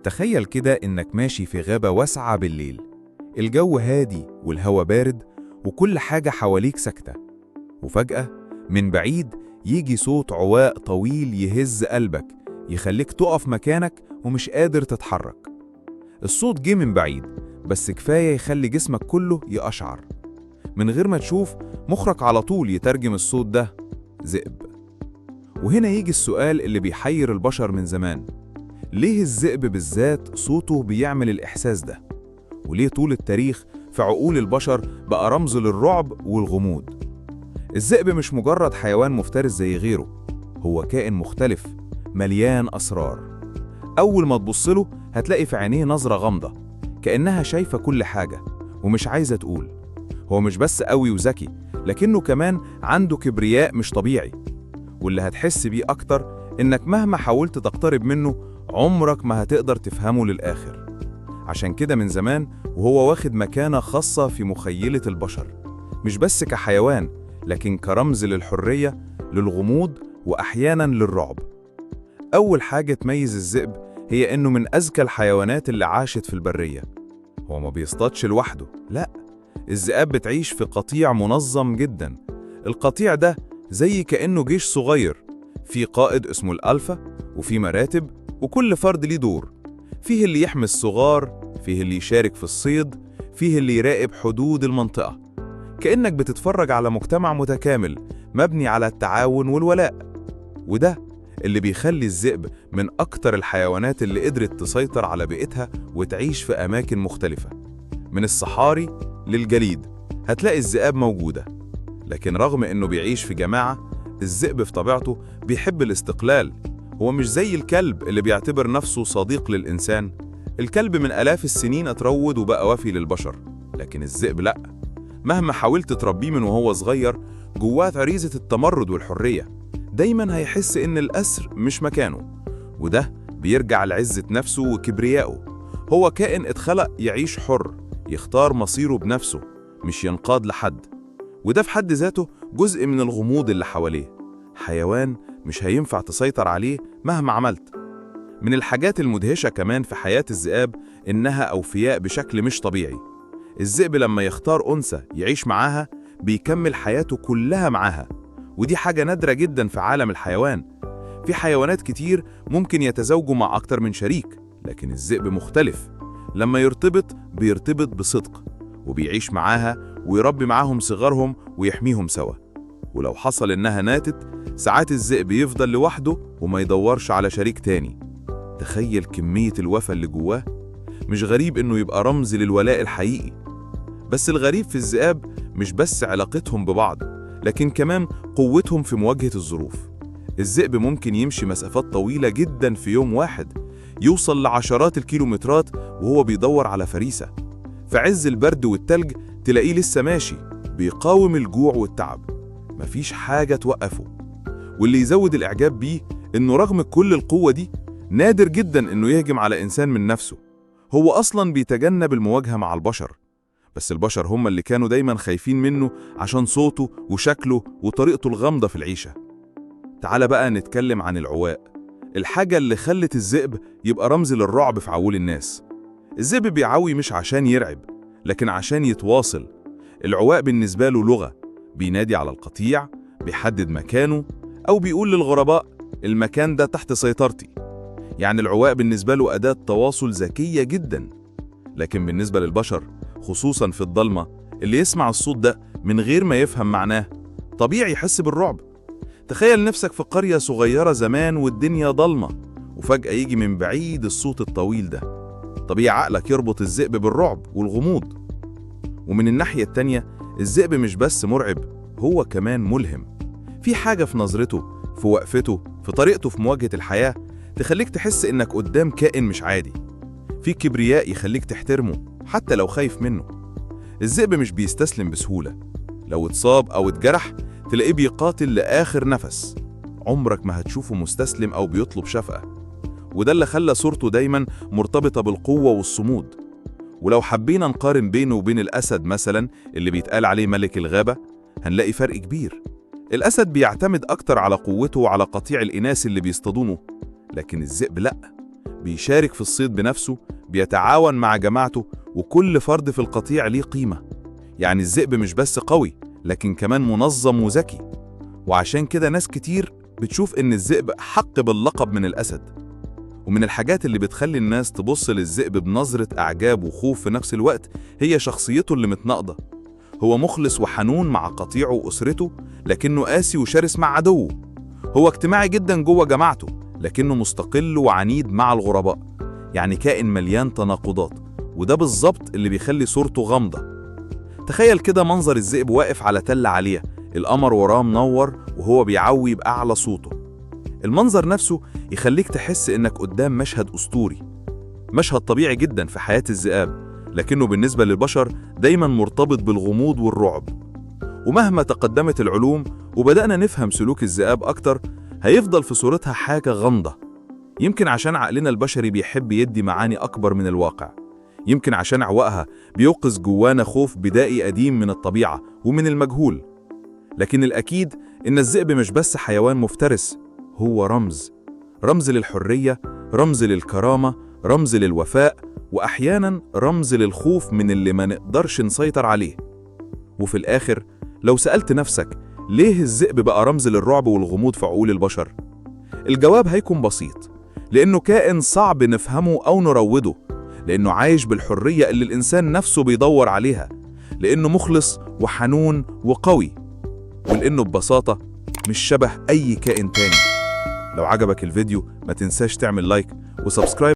تخيل كده إنك ماشي في غابة واسعة بالليل. الجو هادي والهوا بارد وكل حاجة حواليك ساكتة. وفجأة من بعيد يجي صوت عواء طويل يهز قلبك، يخليك تقف مكانك ومش قادر تتحرك. الصوت جه من بعيد بس كفاية يخلي جسمك كله يقشعر. من غير ما تشوف، مخك على طول يترجم الصوت ده ذئب. وهنا يجي السؤال اللي بيحير البشر من زمان: ليه الذئب بالذات صوته بيعمل الإحساس ده؟ وليه طول التاريخ في عقول البشر بقى رمز للرعب والغموض؟ الذئب مش مجرد حيوان مفترس زي غيره، هو كائن مختلف مليان أسرار. أول ما تبصله هتلاقي في عينيه نظرة غامضة، كأنها شايفة كل حاجة ومش عايزة تقول. هو مش بس قوي وذكي، لكنه كمان عنده كبرياء مش طبيعي. واللي هتحس بيه أكتر إنك مهما حاولت تقترب منه عمرك ما هتقدر تفهمه للآخر. عشان كده من زمان وهو واخد مكانة خاصة في مخيلة البشر، مش بس كحيوان لكن كرمز للحرية، للغموض، وأحياناً للرعب. أول حاجة تميز الذئب هي إنه من أذكى الحيوانات اللي عاشت في البرية. هو ما بيصطادش لوحده، لأ، الذئاب بتعيش في قطيع منظم جداً. القطيع ده زي كأنه جيش صغير، في قائد اسمه الألفا وفي مراتب، وكل فرد ليه دور. فيه اللي يحمي الصغار، فيه اللي يشارك في الصيد، فيه اللي يراقب حدود المنطقة. كأنك بتتفرج على مجتمع متكامل مبني على التعاون والولاء. وده اللي بيخلي الذئب من أكتر الحيوانات اللي قدرت تسيطر على بيئتها وتعيش في أماكن مختلفة. من الصحاري للجليد هتلاقي الذئاب موجودة. لكن رغم إنه بيعيش في جماعة، الذئب في طبيعته بيحب الاستقلال. هو مش زي الكلب اللي بيعتبر نفسه صديق للإنسان. الكلب من آلاف السنين اتروض وبقى وفي للبشر، لكن الذئب لأ. مهما حاولت تربيه من وهو صغير، جواه غريزة التمرد والحرية. دايما هيحس إن الأسر مش مكانه، وده بيرجع لعزة نفسه وكبريائه. هو كائن اتخلق يعيش حر، يختار مصيره بنفسه، مش ينقاد لحد. وده في حد ذاته جزء من الغموض اللي حواليه. حيوان مش هينفع تسيطر عليه مهما عملت. من الحاجات المدهشة كمان في حياة الذئاب إنها أوفياء بشكل مش طبيعي. الذئب لما يختار أنثى يعيش معاها بيكمل حياته كلها معاها، ودي حاجة نادرة جدا في عالم الحيوان. في حيوانات كتير ممكن يتزوجوا مع أكتر من شريك، لكن الذئب مختلف. لما يرتبط بيرتبط بصدق، وبيعيش معاها ويربي معاهم صغارهم ويحميهم سوا. ولو حصل إنها ماتت، ساعات الذئب يفضل لوحده وما يدورش على شريك تاني. تخيل كمية الوفا اللي جواه. مش غريب إنه يبقى رمز للولاء الحقيقي. بس الغريب في الذئاب مش بس علاقتهم ببعض، لكن كمان قوتهم في مواجهة الظروف. الذئب ممكن يمشي مسافات طويلة جدا في يوم واحد، يوصل لعشرات الكيلومترات وهو بيدور على فريسة. في عز البرد والتلج تلاقيه لسه ماشي، بيقاوم الجوع والتعب. مفيش حاجة توقفه. واللي يزود الإعجاب بيه إنه رغم كل القوة دي، نادر جدا إنه يهجم على إنسان من نفسه. هو أصلا بيتجنب المواجهة مع البشر، بس البشر هم اللي كانوا دايما خايفين منه عشان صوته وشكله وطريقته الغامضة في العيشة. تعال بقى نتكلم عن العواء، الحاجة اللي خلت الذئب يبقى رمز للرعب في عقول الناس. الذئب بيعوي مش عشان يرعب، لكن عشان يتواصل. العواء بالنسبة له لغة، بينادي على القطيع، بيحدد مكانه، أو بيقول للغرباء المكان ده تحت سيطرتي. يعني العواء بالنسبة له أداة تواصل ذكية جدا. لكن بالنسبة للبشر، خصوصا في الضلمة، اللي يسمع الصوت ده من غير ما يفهم معناه طبيعي يحس بالرعب. تخيل نفسك في قرية صغيرة زمان والدنيا ضلمة، وفجأة يجي من بعيد الصوت الطويل ده. طبيعي عقلك يربط الذئب بالرعب والغموض. ومن الناحية التانية، الذئب مش بس مرعب، هو كمان ملهم. في حاجة في نظرته، في وقفته، في طريقته في مواجهة الحياة تخليك تحس إنك قدام كائن مش عادي. في كبرياء يخليك تحترمه حتى لو خايف منه. الذئب مش بيستسلم بسهولة. لو اتصاب أو اتجرح تلاقيه بيقاتل لآخر نفس. عمرك ما هتشوفه مستسلم أو بيطلب شفقة. وده اللي خلى صورته دايما مرتبطة بالقوة والصمود. ولو حبينا نقارن بينه وبين الأسد مثلا اللي بيتقال عليه ملك الغابة، هنلاقي فرق كبير. الأسد بيعتمد أكتر على قوته وعلى قطيع الإناث اللي بيصطادونه، لكن الذئب لأ، بيشارك في الصيد بنفسه، بيتعاون مع جماعته، وكل فرد في القطيع ليه قيمة. يعني الذئب مش بس قوي، لكن كمان منظم وذكي. وعشان كده ناس كتير بتشوف إن الذئب حق باللقب من الأسد. ومن الحاجات اللي بتخلي الناس تبص للذئب بنظرة إعجاب وخوف في نفس الوقت هي شخصيته اللي متناقضة. هو مخلص وحنون مع قطيعه وأسرته، لكنه قاسي وشرس مع عدوه. هو اجتماعي جدا جوه جماعته، لكنه مستقل وعنيد مع الغرباء. يعني كائن مليان تناقضات، وده بالظبط اللي بيخلي صورته غامضة. تخيل كده منظر الذئب واقف على تل عالية، القمر وراه منور وهو بيعوي بأعلى صوته. المنظر نفسه يخليك تحس إنك قدام مشهد أسطوري، مشهد طبيعي جدا في حياة الذئاب، لكنه بالنسبة للبشر دايما مرتبط بالغموض والرعب. ومهما تقدمت العلوم وبدأنا نفهم سلوك الذئاب أكتر، هيفضل في صورتها حاجة غامضة. يمكن عشان عقلنا البشري بيحب يدي معاني أكبر من الواقع، يمكن عشان عوائها بيوقظ جوانا خوف بدائي قديم من الطبيعة ومن المجهول. لكن الأكيد إن الذئب مش بس حيوان مفترس، هو رمز للحرية، رمز للكرامة، رمز للوفاء، وأحياناً رمز للخوف من اللي ما نقدرش نسيطر عليه. وفي الآخر لو سألت نفسك ليه الذئب بقى رمز للرعب والغموض في عقول البشر؟ الجواب هيكون بسيط، لأنه كائن صعب نفهمه أو نروضه، لأنه عايش بالحرية اللي الإنسان نفسه بيدور عليها، لأنه مخلص وحنون وقوي، ولأنه ببساطة مش شبه أي كائن تاني. لو عجبك الفيديو ما تنساش تعمل لايك وسبسكرايب